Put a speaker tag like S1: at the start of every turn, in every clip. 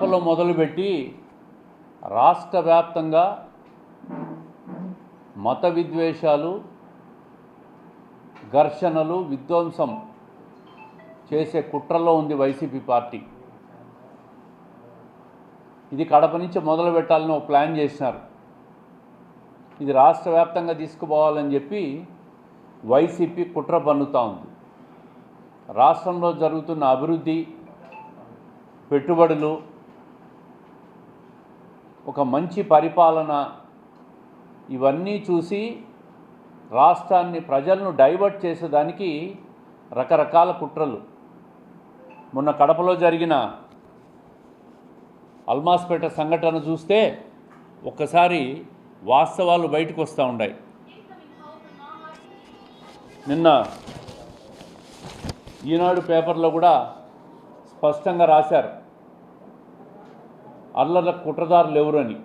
S1: కడపలో మొదలుపెట్టి రాష్ట్ర వ్యాప్తంగా మత విద్వేషాలు, ఘర్షణలు, విధ్వంసం చేసే కుట్రలో ఉంది వైసీపీ పార్టీ. ఇది కడప నుంచి మొదలు పెట్టాలని ఒక ప్లాన్ చేసినారు. ఇది రాష్ట్ర వ్యాప్తంగా తీసుకుపోవాలని చెప్పి వైసీపీ కుట్ర పన్నుతూ ఉంది. రాష్ట్రంలో జరుగుతున్న అభివృద్ధి, పెట్టుబడులు, ఒక మంచి పరిపాలన, ఇవన్నీ చూసి రాష్ట్రాన్ని, ప్రజలను డైవర్ట్ చేసేదానికి రకరకాల కుట్రలు. మొన్న కడపలో జరిగిన అల్మాస్పేట సంఘటన చూస్తే ఒక్కసారి వాస్తవాలు బయటకు వస్తూ ఉన్నాయి. నిన్న ఈనాడు పేపర్లో కూడా స్పష్టంగా రాశారు అల్లర్ల కుట్రదారులు ఎవరని.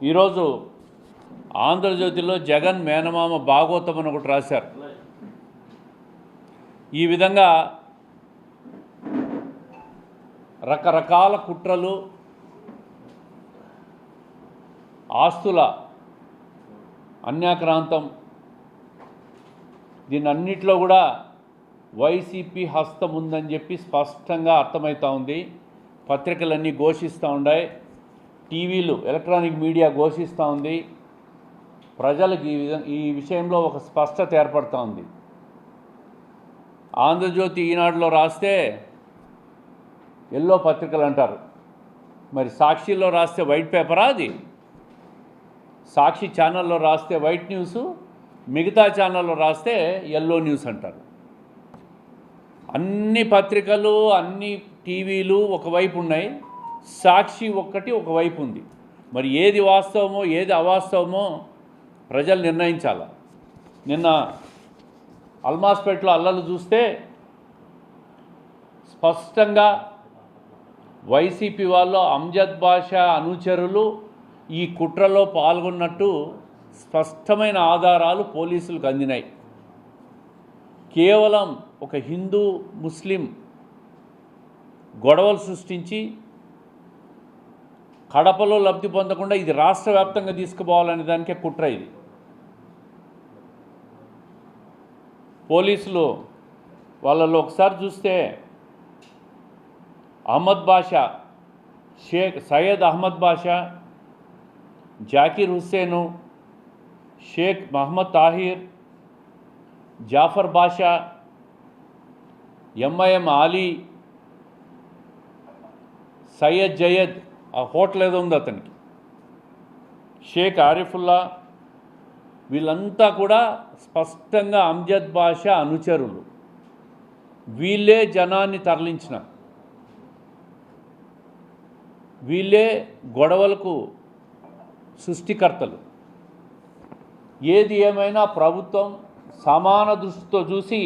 S1: ఈరోజు ఆంధ్రజ్యోతిలో జగన్ మేనమామ భాగోతం అని ఒకటి రాశారు. ఈ విధంగా రకరకాల కుట్రలు, ఆస్తుల అన్యాక్రాంతం, దీనన్నిటిలో కూడా వైసీపీ హస్తం ఉందని చెప్పి స్పష్టంగా అర్థమవుతూ ఉంది. పత్రికలన్నీ ఘోషిస్తూ ఉన్నాయి, టీవీలు, ఎలక్ట్రానిక్ మీడియా ఘోషిస్తూ ఉంది. ప్రజలకు ఈ విషయంలో ఒక స్పష్టత ఏర్పడుతూ ఉంది. ఆంధ్రజ్యోతి, ఈనాడులో రాస్తే ఎల్లో పత్రికలు అంటారు, మరి సాక్షిలో రాస్తే వైట్ పేపరా? అది సాక్షి ఛానల్లో రాస్తే వైట్ న్యూస్, మిగతా ఛానల్లో రాస్తే ఎల్లో న్యూస్ అంటారు. అన్ని పత్రికలు, అన్ని టీవీలు ఒకవైపు ఉన్నాయి, సాక్షి ఒక్కటి ఒకవైపు ఉంది. మరి ఏది వాస్తవమో ఏది అవాస్తవమో ప్రజలు నిర్ణయించాల. నిన్న అల్మాస్పేటలో అల్లలు చూస్తే స్పష్టంగా వైసీపీ వాళ్ళు, అంజద్ బాషా అనుచరులు ఈ కుట్రలో పాల్గొన్నట్టు స్పష్టమైన ఆధారాలు పోలీసులకు అందినాయి. కేవలం ఒక హిందూ ముస్లిం గొడవలు సృష్టించి కడపలో లబ్ధి పొందకుండా ఇది రాష్ట్ర వ్యాప్తంగా తీసుకుపోవాలనే దానికే కుట్ర ఇది. పోలీసులు వాళ్ళలో ఒకసారి చూస్తే అహ్మద్ బాషా, సయ్యద్ అహ్మద్ బాషా, జాకిర్ హుస్సేను, షేక్ మహమ్మద్ తాహిర్, జాఫర్ బాషా, ఎంఐఎం ఆలీ, సయ్యద్ జయద్, ఆ హోటల్ ఏదో ఉంది అతనికి, షేక్ ఆరిఫుల్లా, వీళ్ళంతా కూడా స్పష్టంగా అంజద్ బాషా అనుచరులు. వీళ్ళే జనాన్ని తరలించిన, వీళ్ళే గొడవలకు సృష్టికర్తలు. ఏది ఏమైనా ప్రభుత్వం సమాన దృష్టితో చూసి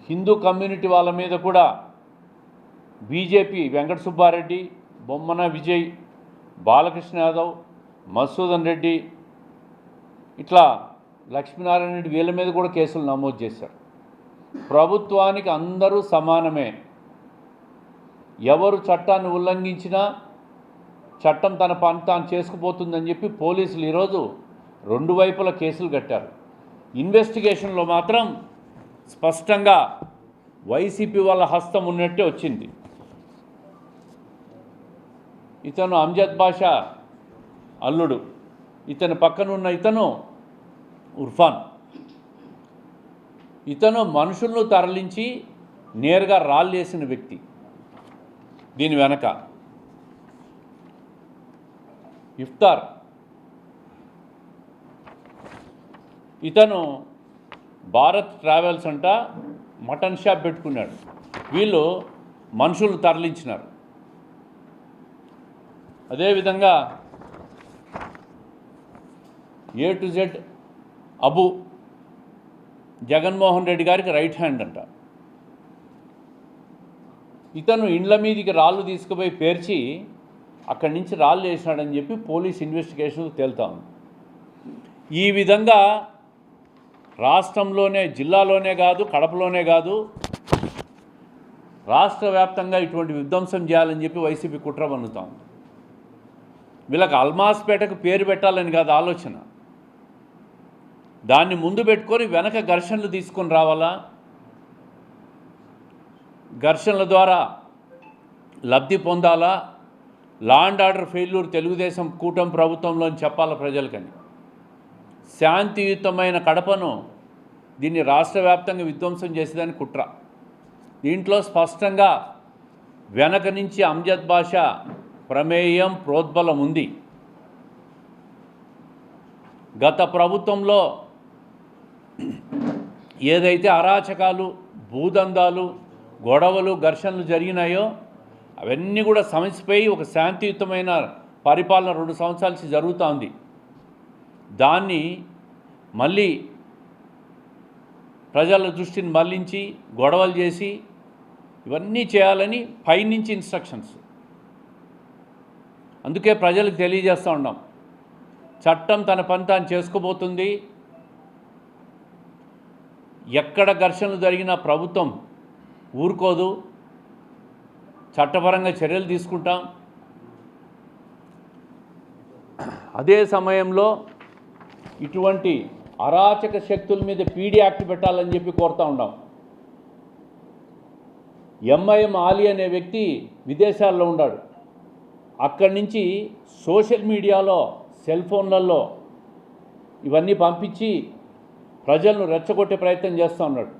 S1: హిందూ కమ్యూనిటీ వాళ్ళ మీద కూడా బీజేపీ వెంకట సుబ్బారెడ్డి, బొమ్మన విజయ్, బాలకృష్ణ యాదవ్, మధుసూదన్ రెడ్డి, ఇట్లా లక్ష్మీనారాయణ రెడ్డి, వీళ్ళ మీద కూడా కేసులు నమోదు చేశారు. ప్రభుత్వానికి అందరూ సమానమే. ఎవరు చట్టాన్ని ఉల్లంఘించినా చట్టం తన పని తాను చేసుకుపోతుందని చెప్పి పోలీసులు ఈరోజు రెండు వైపుల కేసులు కట్టారు. ఇన్వెస్టిగేషన్లో మాత్రం స్పష్టంగా వైసీపీ వాళ్ళ హస్తం ఉన్నట్టే వచ్చింది. ఇతను అంజద్ బాషా అల్లుడు, ఇతని పక్కనున్న ఇతను ఉర్ఫాన్. ఇతను మనుషులను తరలించి నేరుగా రాళ్ళేసిన వ్యక్తి. దీని వెనక ఇఫ్తార్, ఇతను భారత్ ట్రావెల్స్ అంట మటన్ షాప్ పెట్టుకున్నాడు. వీళ్ళు మనుషులు తరలించినారు. అదేవిధంగా A to Z Abu, Jaganmohan Reddy గారికి రైట్ హ్యాండ్ అంట. ఇతను ఇండ్ల మీదికి రాళ్ళు తీసుకుపోయి పేర్చి అక్కడి నుంచి రాళ్ళు వేసినాడని చెప్పి పోలీస్ ఇన్వెస్టిగేషన్ తేలుతా ఉంది. ఈ విధంగా రాష్ట్రంలోనే, జిల్లాలోనే కాదు, కడపలోనే కాదు, రాష్ట్ర వ్యాప్తంగా ఇటువంటి విధ్వంసం చేయాలని చెప్పి వైసీపీ కుట్ర పన్నుతాం. వీళ్ళకి అల్మాస్పేటకు పేరు పెట్టాలని కాదు ఆలోచన, దాన్ని ముందు పెట్టుకొని వెనక ఘర్షణలు తీసుకొని రావాలా, ఘర్షణల ద్వారా లబ్ధి పొందాలా, law and order failure Telugu Desam కూటమి ప్రభుత్వంలో అని చెప్పాలా ప్రజలకని. శాంతియుతమైన కడపను దీన్ని రాష్ట్ర వ్యాప్తంగా విధ్వంసం చేసేదని కుట్ర. దీంట్లో స్పష్టంగా వెనక నుంచి అంజద్ బాషా ప్రమేయం ప్రోద్బలం ఉంది. గత ప్రభుత్వంలో ఏదైతే అరాచకాలు, భూదందాలు, గొడవలు, ఘర్షణలు జరిగినాయో అవన్నీ కూడా సమస్యపై ఒక శాంతియుతమైన పరిపాలన 2 సంవత్సరాల నుంచి జరుగుతూ ఉంది. దాన్ని మళ్ళీ ప్రజల దృష్టిని మళ్లించి గొడవలు చేసి ఇవన్నీ చేయాలని పైనుంచి ఇన్స్ట్రక్షన్స్. అందుకే ప్రజలకు తెలియజేస్తూ ఉన్నాం, చట్టం తన పని తాను చేసుకోబోతుంది. ఎక్కడ ఘర్షణలు జరిగినా ప్రభుత్వం ఊరుకోదు, చట్టపరంగా చర్యలు తీసుకుంటాం. అదే సమయంలో ఇటువంటి అరాచక శక్తుల మీద పీడీ యాక్ట్ పెట్టాలని చెప్పి కోరుతూ ఉన్నాం. ఎంఐఎం ఆలీ అనే వ్యక్తి విదేశాల్లో ఉన్నాడు. అక్కడి నుంచి సోషల్ మీడియాలో, సెల్ ఫోన్లలో ఇవన్నీ పంపించి ప్రజలను రెచ్చగొట్టే ప్రయత్నం చేస్తూ ఉన్నాడు.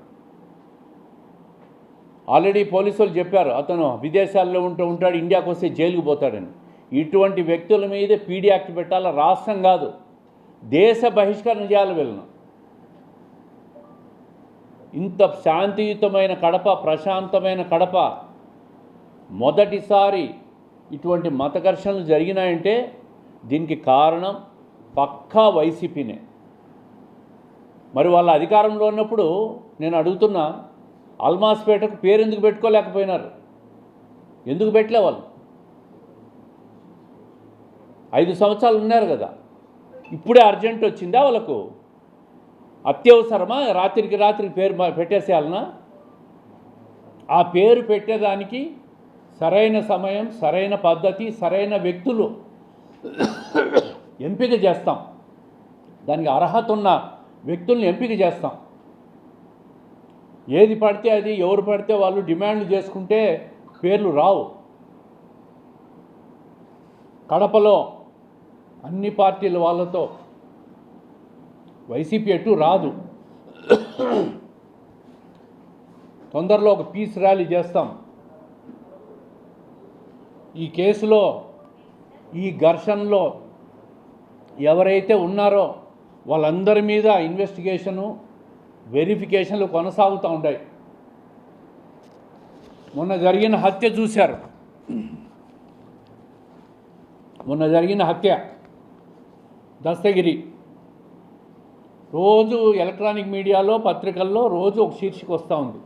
S1: ఆల్రెడీ పోలీసులు చెప్పారు, అతను విదేశాల్లో ఉంటాడు, ఇండియాకు వస్తే జైలుకు పోతాడని. ఇటువంటి వ్యక్తుల మీద పీడీ యాక్ట్ పెట్టాలా, రాష్ట్రం కాదు దేశ బహిష్కరణ చేయాలి వీళ్ళను. ఇంత శాంతియుతమైన కడప, ప్రశాంతమైన కడప మొదటిసారి ఇటువంటి మత ఘర్షణలు జరిగినాయంటే దీనికి కారణం పక్కా వైసీపీనే. మరి వాళ్ళ అధికారంలో ఉన్నప్పుడు నేను అడుగుతున్నా, అల్మాస్పేటకు పేరు ఎందుకు పెట్టుకోలేకపోయినారు? ఎందుకు పెట్టలే వాళ్ళు? 5 సంవత్సరాలు ఉన్నారు కదా, ఇప్పుడే అర్జెంట్ వచ్చిందా వాళ్ళకు? అత్యవసరమా రాత్రికి రాత్రికి పేరు పెట్టేసేయాలనా? ఆ పేరు పెట్టేదానికి సరైన సమయం, సరైన పద్ధతి, సరైన వ్యక్తులు ఎంపిక చేస్తాం. దానికి అర్హత ఉన్న వ్యక్తుల్ని ఎంపిక చేస్తాం. ఏది పడితే అది, ఎవరు పడితే వాళ్ళు డిమాండ్లు చేసుకుంటే పేర్లు రావు. కడపలో అన్ని పార్టీల వాళ్ళతో వైసీపీ ఎటు రాదు. తొందరలో ఒక పీస్ ర్యాలీ చేస్తాం. ఈ కేసులో, ఈ ఘర్షణలో ఎవరైతే ఉన్నారో వాళ్ళందరి మీద ఇన్వెస్టిగేషను, వెరిఫికేషన్లు కొనసాగుతూ ఉంటాయి. మొన్న జరిగిన హత్య చూశారు. మొన్న జరిగిన హత్య దస్తగిరి, రోజు ఎలక్ట్రానిక్ మీడియాలో, పత్రికల్లో రోజు ఒక శీర్షిక వస్తూ ఉంది.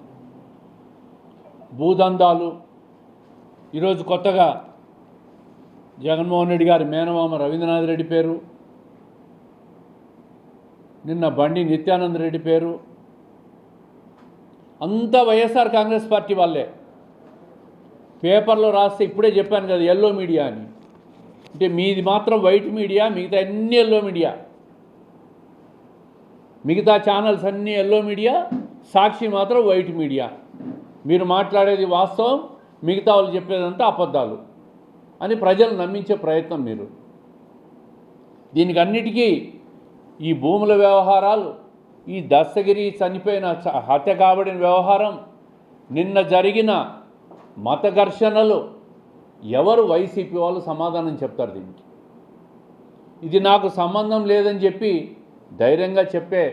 S1: భూదందాలు. ఈరోజు కొత్తగా జగన్మోహన్ రెడ్డి గారి మేనమామ రవీంద్రనాథ్ రెడ్డి పేరు, నిన్న బండి నిత్యానంద రెడ్డి పేరు, అంతా వైఎస్ఆర్ కాంగ్రెస్ పార్టీ వాళ్ళే. పేపర్లో రాస్తే ఇప్పుడే చెప్పాను కదా ఎల్లో మీడియా అని. అంటే మీది మాత్రం వైట్ మీడియా, మిగతా అన్ని ఎల్లో మీడియా, మిగతా ఛానల్స్ అన్నీ ఎల్లో మీడియా, సాక్షి మాత్రం వైట్ మీడియా. మీరు మాట్లాడేది వాస్తవం, మిగతా వాళ్ళు చెప్పేదంతా అబద్ధాలు అని ప్రజలు నమ్మించే ప్రయత్నం మీరు. దీనికి అన్నిటికీ ఈ భూముల వ్యవహారాలు, ఈ దస్తగిరి చనిపోయిన హత్య కాబడిన వ్యవహారం, నిన్న జరిగిన మత ఘర్షణలు, ఎవరు వైసీపీ వాళ్ళు సమాధానం చెప్తారు దీనికి? ఇది నాకు సంబంధం లేదని చెప్పి ధైర్యంగా చెప్పే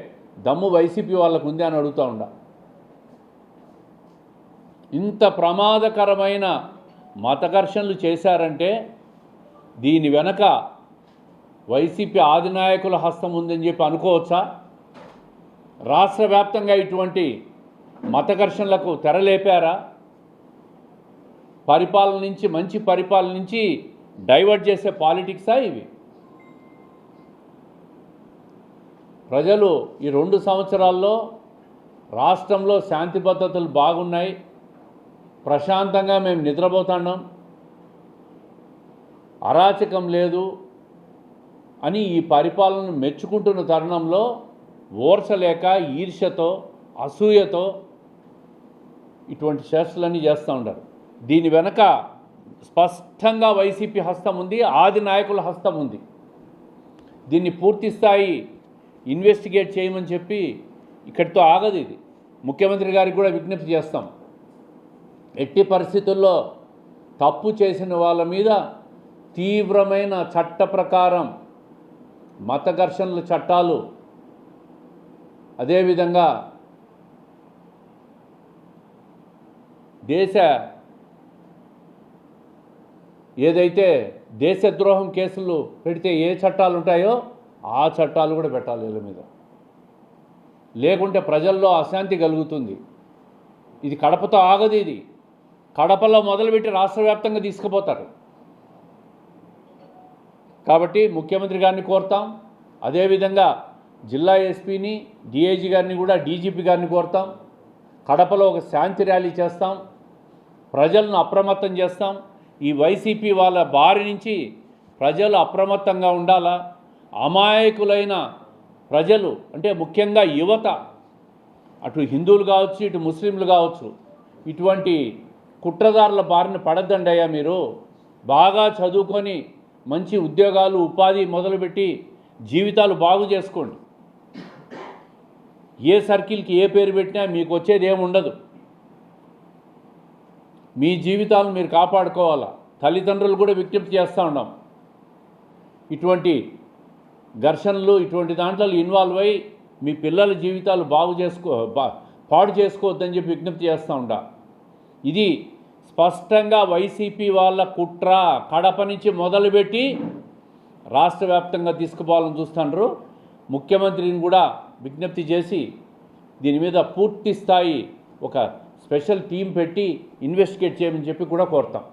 S1: దమ్ము వైసీపీ వాళ్ళకు ఉంది అని అడుగుతూ ఉండా. ఇంత ప్రమాదకరమైన మత ఘర్షణలు చేశారంటే దీని వెనక వైసీపీ ఆదినాయకుల హస్తం ఉందని చెప్పి అనుకోవచ్చా? రాష్ట్ర వ్యాప్తంగా ఇటువంటి మత ఘర్షణలకు తెరలేపారా? పరిపాలన నుంచి, మంచి పరిపాలన నుంచి డైవర్ట్ చేసే పాలిటిక్సా ఇవి? ప్రజలు ఈ 2 సంవత్సరాల్లో రాష్ట్రంలో శాంతి భద్రతలు బాగున్నాయి, ప్రశాంతంగా మేము నిద్రపోతున్నాం, అరాచకం లేదు అని ఈ పరిపాలనను మెచ్చుకుంటున్న తరుణంలో ఓర్చలేక ఈర్ష్యతో అసూయతో ఇటువంటి చేష్టలన్నీ చేస్తూ ఉంటారు. దీని వెనక స్పష్టంగా వైసీపీ హస్తం ఉంది, ఆది నాయకుల హస్తం ఉంది. దీన్ని పూర్తి స్థాయి ఇన్వెస్టిగేట్ చేయమని చెప్పి ఇక్కడితో ఆగదు. ఇది ముఖ్యమంత్రి గారికి కూడా విజ్ఞప్తి చేస్తాం. ఎట్టి పరిస్థితుల్లో తప్పు చేసిన వాళ్ళ మీద తీవ్రమైన చట్ట ప్రకారం మత ఘర్షణల చట్టాలు, అదేవిధంగా ఏదైతే దేశద్రోహం కేసులు పెడితే ఏ చట్టాలు ఉంటాయో ఆ చట్టాలు కూడా పెట్టాలి వీళ్ళ మీద. లేకుంటే ప్రజల్లో అశాంతి కలుగుతుంది. ఇది కడపతో ఆగదు. ఇది కడపలో మొదలుపెట్టి రాష్ట్ర వ్యాప్తంగా తీసుకుపోతారు. కాబట్టి ముఖ్యమంత్రి గారిని కోరుతాం, అదేవిధంగా జిల్లా ఎస్పీని, డిఐజీ గారిని కూడా, డీజీపీ గారిని కోరుతాం. కడపలో ఒక శాంతి ర్యాలీ చేస్తాం, ప్రజలను అప్రమత్తం చేస్తాం. ఈ వైసీపీ వాళ్ళ బారి నుంచి ప్రజలు అప్రమత్తంగా ఉండాలా. అమాయకులైన ప్రజలు అంటే ముఖ్యంగా యువత, అటు హిందువులు కావచ్చు, ఇటు ముస్లింలు కావచ్చు, ఇటువంటి కుట్రదారుల బారిన పడద్దండి అయ్యా. మీరు బాగా చదువుకొని మంచి ఉద్యోగాలు, ఉపాధి మొదలుపెట్టి జీవితాలు బాగు చేసుకోండి. ఏ సర్కిల్కి ఏ పేరు పెట్టినా మీకు వచ్చేది ఏముండదు. మీ జీవితాలను మీరు కాపాడుకోవాలా. తల్లిదండ్రులు కూడా విజ్ఞప్తి చేస్తూ ఉన్నాం, ఇటువంటి ఘర్షణలు, ఇటువంటి దాంట్లో ఇన్వాల్వ్ అయ్యి మీ పిల్లల జీవితాలు పాడు చేసుకోవద్దని చెప్పి విజ్ఞప్తి చేస్తూ ఉంటా. ఇది స్పష్టంగా వైసీపీ వాళ్ళ కుట్ర. కడప నుంచి మొదలుపెట్టి రాష్ట్ర వ్యాప్తంగా తీసుకుపోవాలని చూస్తున్నారు. ముఖ్యమంత్రిని కూడా విజ్ఞప్తి చేసి దీని మీద పూర్తి స్థాయి ఒక స్పెషల్ టీం పెట్టి ఇన్వెస్టిగేట్ చేయమని చెప్పి కూడా కోరుతాం.